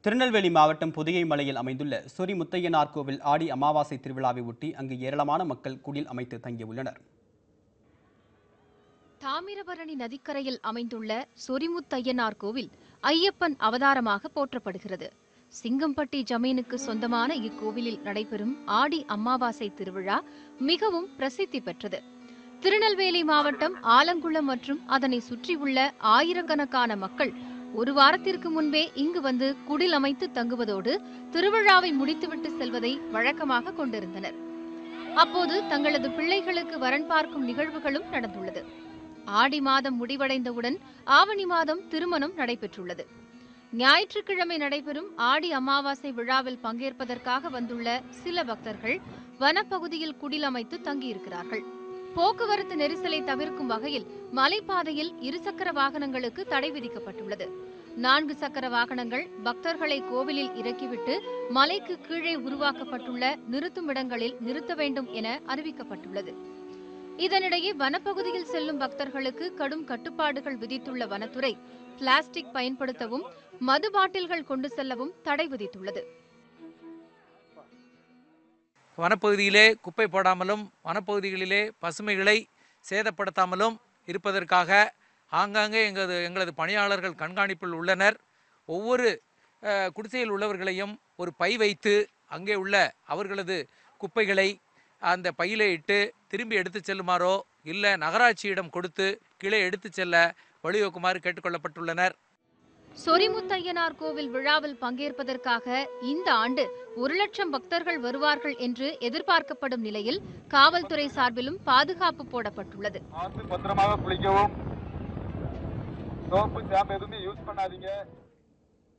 திருநெல்வேலி மாவட்டம் புதியை மலையில் அமைந்துள்ள சொரிமுத்தையனார் கோவில் ஆடி அமாவாசை திருவிழாவை ஒட்டி அங்கு ஏராளமான மக்கள் குடில் அமைத்து தங்கியுள்ளனர். தாமிரபரணி நதிக்கரையில் அமைந்துள்ள சொரிமுத்தையனார் கோவில் ஐயப்பன் அவதாரமாக போற்றப்படுகிறது. சிங்கம்பட்டி ஜமீனுக்கு சொந்தமான இக்கோவிலில் நடைபெறும் ஆடி அமாவாசை திருவிழா மிகவும் பிரசித்தி பெற்றது. திருநெல்வேலி மாவட்டம் ஆலங்குளம் மற்றும் அதனை சுற்றியுள்ள ஆயிரக்கணக்கான மக்கள் ஒரு வாரத்திற்கு முன்பே இங்கு வந்து குடில் அமைத்து தங்குவதோடு திருவிழாவை முடித்துவிட்டு செல்வதை வழக்கமாக கொண்டிருந்தனர். அப்போது தங்களது பிள்ளைகளுக்கு வரன் பார்க்கும் நிகழ்வுகளும் நடந்துள்ளது. ஆடி மாதம் முடிவடைந்தவுடன் ஆவணி மாதம் திருமணம் நடைபெற்றுள்ளது. ஞாயிற்றுக்கிழமை நடைபெறும் ஆடி அமாவாசை விழாவில் பங்கேற்பதற்காக வந்துள்ள சில பக்தர்கள் வனப்பகுதியில் குடில் அமைத்து தங்கியிருக்கிறார்கள். போக்குவரத்து நெரிசலை தவிர்க்கும் வகையில் மலைப்பாதையில் இருசக்கர வாகனங்களுக்கு தடை விதிக்கப்பட்டுள்ளது. 4 சக்கர வாகனங்கள் பக்தர்களை கோவிலில் இறக்கிவிட்டு மலைக்கு கீழே உருவாக்கப்பட்டுள்ள நிறுத்துமிடங்களில் நிறுத்த வேண்டும் என அறிவிக்கப்பட்டுள்ளது. இதனிடையே வனப்பகுதியில் செல்லும் பக்தர்களுக்கு கடும் கட்டுப்பாடுகள் விதித்துள்ள வனத்துறை பிளாஸ்டிக் பயன்படுத்தவும் மது பாட்டில்கள் கொண்டு செல்லவும் தடை விதித்துள்ளது. வனப்பகுதியிலே குப்பை போடாமலும் வனப்பகுதிகளிலே பசுமைகளை சேதப்படுத்தாமலும் இருப்பதற்காக ஆங்காங்கே எங்களது பணியாளர்கள் கண்காணிப்பில் உள்ளனர். ஒவ்வொரு குடிசையில் உள்ளவர்களையும் ஒரு பை வைத்து அங்கே உள்ள அவர்களது குப்பைகளை அந்த பையிலே இட்டு திரும்பி எடுத்து செல்லுமாறோ இல்லை நகராட்சியிடம் கொடுத்து கீழே எடுத்து செல்ல வழிவகுக்குமாறு கேட்டுக்கொள்ளப்பட்டுள்ளனர். சொரிமுத்தையனார் கோவில் விழாவில் பங்கேற்பதற்காக இந்த ஆண்டு 1,00,000 பக்தர்கள் வருவார்கள் என்று எதிர்பார்க்கப்படும் நிலையில் காவல்துறை சார்பிலும் பாதுகாப்பு போடப்பட்டுள்ளது. பத்திரமாக குளிக்கவும், சோப்பு, ஷாம்பு எதுவுமே யூஸ் பண்ணாதீங்க.